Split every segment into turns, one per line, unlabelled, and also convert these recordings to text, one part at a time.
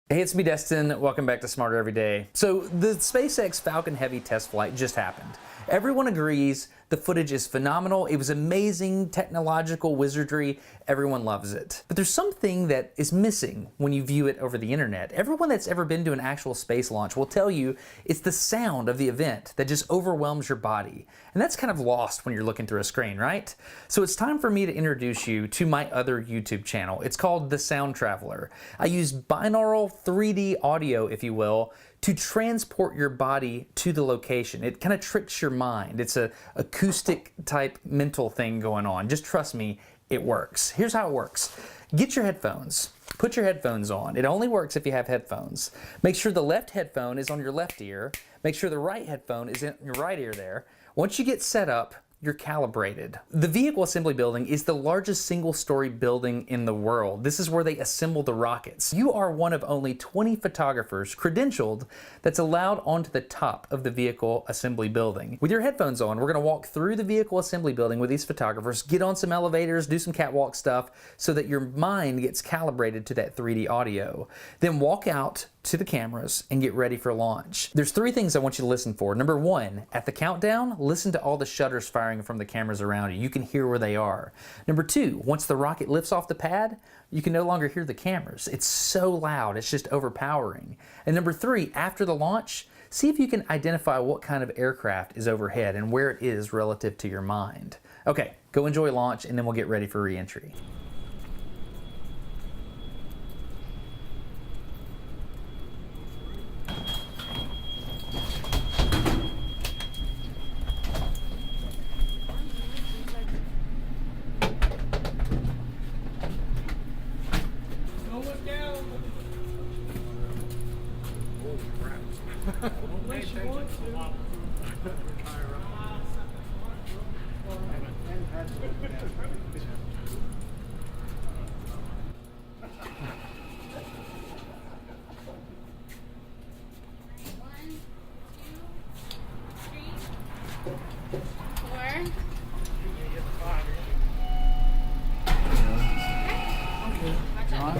Hey, it's me, Destin. Welcome back to Smarter Every Day. So the SpaceX Falcon Heavy test flight just happened. Everyone agrees the footage is phenomenal. It was amazing technological wizardry. Everyone loves it. But there's something that is missing when you view it over the internet. Everyone that's ever been to an actual space launch will tell you it's the sound of the event that just overwhelms your body. And that's kind of lost when you're looking through a screen, right? So it's time for me to introduce you to my other YouTube channel. It's called The Sound Traveler. I use binaural 3D audio, if you will, to transport your body to the location. It kind of tricks your mind. It's a acoustic type mental thing going on. Just trust me, it works. Here's how it works. Get your headphones. Put your headphones on. It only works if you have headphones. Make sure the left headphone is on your left ear. Make sure the right headphone is in your right ear there. Once you get set up, you're calibrated. The vehicle assembly building is the largest single-story building in the world. This is where they assemble the rockets. You are one of only 20 photographers credentialed that's allowed onto the top of the vehicle assembly building. With your headphones on, we're gonna walk through the vehicle assembly building with these photographers, get on some elevators, do some catwalk stuff so that your mind gets calibrated to that 3D audio. Then walk out to the cameras and get ready for launch. There's three things I want you to listen for. Number one, at the countdown, listen to all the shutters firing from the cameras around you. You can hear where they are. Number two, once the rocket lifts off the pad, you can no longer hear the cameras. It's so loud, it's just overpowering. And number three, after the launch, see if you can identify what kind of aircraft is overhead and where it is relative to your mind. Okay, go enjoy launch and then we'll get ready for re-entry.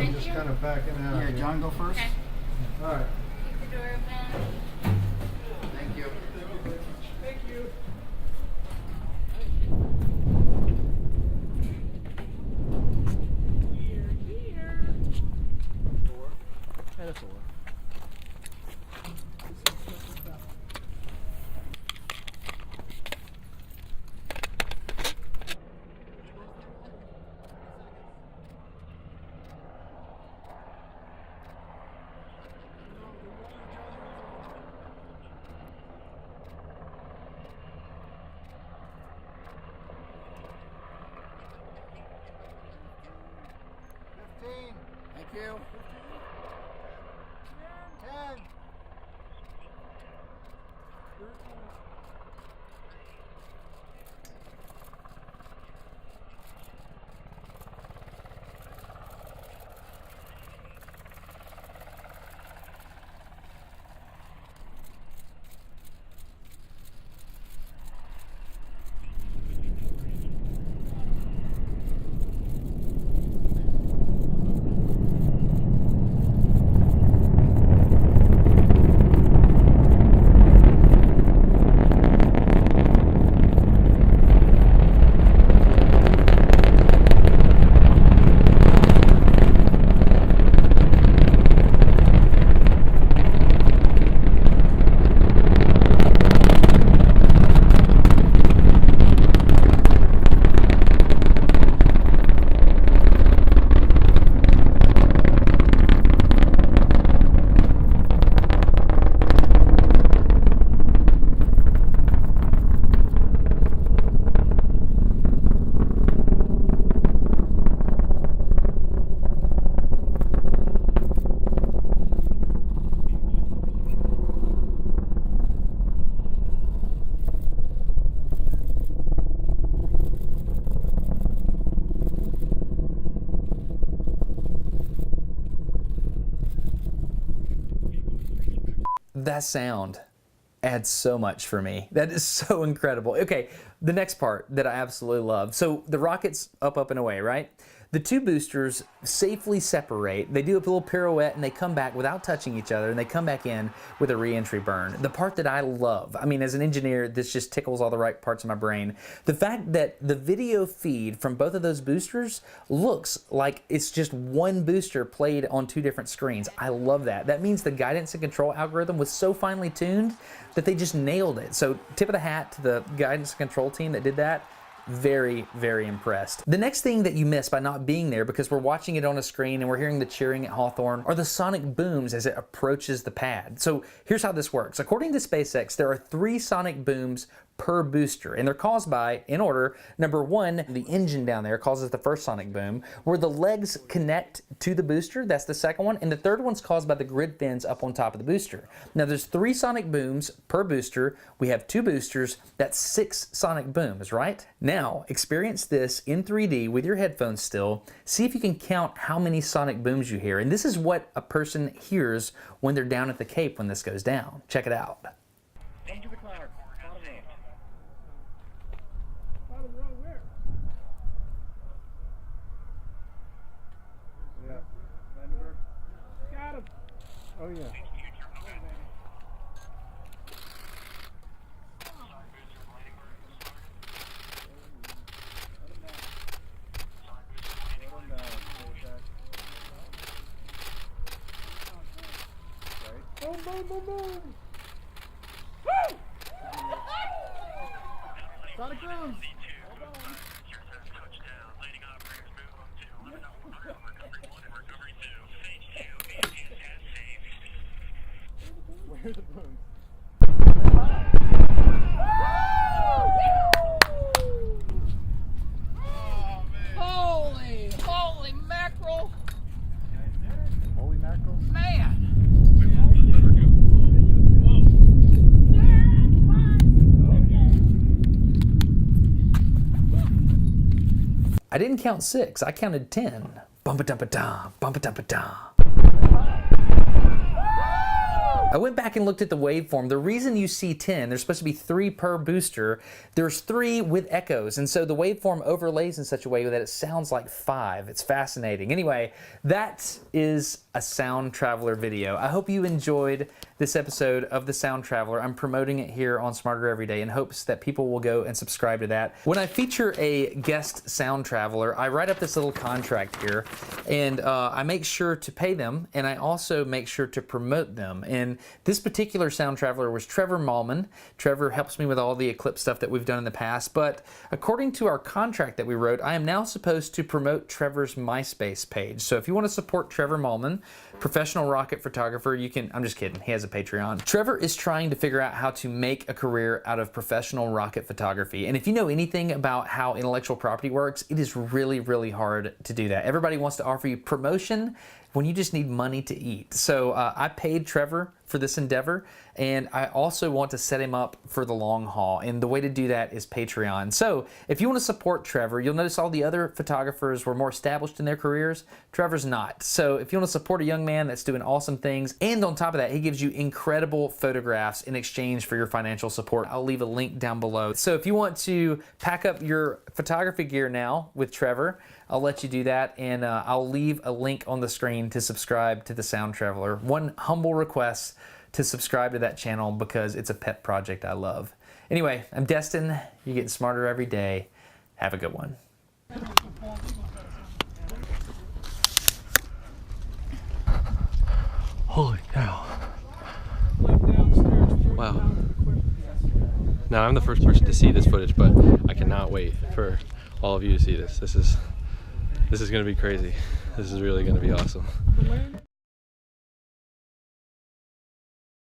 I'm just kind of backing out.
Yeah, John, go first.
Okay.
All right.
Keep the door open.
Thank you.
Thank you.
Thank you.
10.
That sound adds so much for me. That is so incredible. Okay, the next part that I absolutely love. So the rocket's up and away, right? the two boosters safely separate. They do a little pirouette and they come back without touching each other, and they come back in with a re-entry burn. The part that I love, I mean, as an engineer, this just tickles all the right parts of my brain. The fact that the video feed from both of those boosters looks like it's just one booster played on two different screens. I love that. That means the guidance and control algorithm was so finely tuned that they just nailed it. So tip of the hat to the guidance and control team that did that. Very, very impressed. The next thing that you miss by not being there, because we're watching it on a screen and we're hearing the cheering at Hawthorne, are the sonic booms as it approaches the pad. So here's how this works. According to SpaceX, there are 3 sonic booms per booster, and they're caused by, in order, number 1, the engine down there causes the first sonic boom, where the legs connect to the booster, that's the second one, and the third one's caused by the grid fins up on top of the booster. Now there's 3 sonic booms per booster, we have 2 boosters, that's 6 sonic booms, right? Now, experience this in 3D with your headphones still, see if you can count how many sonic booms you hear, and this is what a person hears when they're down at the Cape when this goes down. Check it out.
Into the cloud. Bottom row where? Yeah. Vandenberg. Got him. Oh yeah. Boom, boom, boom, boom. Woo! Sonic boom. Where's the boom?
Holy mackerel,
Holy mackerel.
man.
I didn't count 6, I counted 10. Bumpa-dumpa-da, bumpa-dumpa-da. I went back and looked at the waveform. The reason you see 10, there's supposed to be 3 per booster, there's 3 with echoes, and so the waveform overlays in such a way that it sounds like 5. It's fascinating. Anyway, that is a Sound Traveler video. I hope you enjoyed this episode of the Sound Traveler. I'm promoting it here on Smarter Every Day in hopes that people will go and subscribe to that. When I feature a guest Sound Traveler, I write up this little contract here, and I make sure to pay them, and I also make sure to promote them. And this particular Sound Traveler was Trevor Mallman. Trevor helps me with all the Eclipse stuff that we've done in the past, but according to our contract that we wrote, I am now supposed to promote Trevor's MySpace page. So if you want to support Trevor Mallman, professional rocket photographer, you can, I'm just kidding, he has a Patreon. Trevor is trying to figure out how to make a career out of professional rocket photography. And if you know anything about how intellectual property works, it is really, really hard to do that. Everybody wants to offer you promotion when you just need money to eat. So I paid Trevor for this endeavor, and I also want to set him up for the long haul, and the way to do that is Patreon. So if you want to support Trevor, you'll notice all the other photographers were more established in their careers. Trevor's not. So if you want to support a young man that's doing awesome things, and on top of that, he gives you incredible photographs in exchange for your financial support, I'll leave a link down below. So if you want to pack up your photography gear now with Trevor, I'll let you do that, and I'll leave a link on the screen to subscribe to the Sound Traveler. One humble request to subscribe to that channel because it's a pet project I love. Anyway, I'm Destin. You're getting smarter every day. Have a good one.
Holy cow. Wow. Now I'm the first person to see this footage, but I cannot wait for all of you to see this. This is going to be crazy. This is really going to be awesome.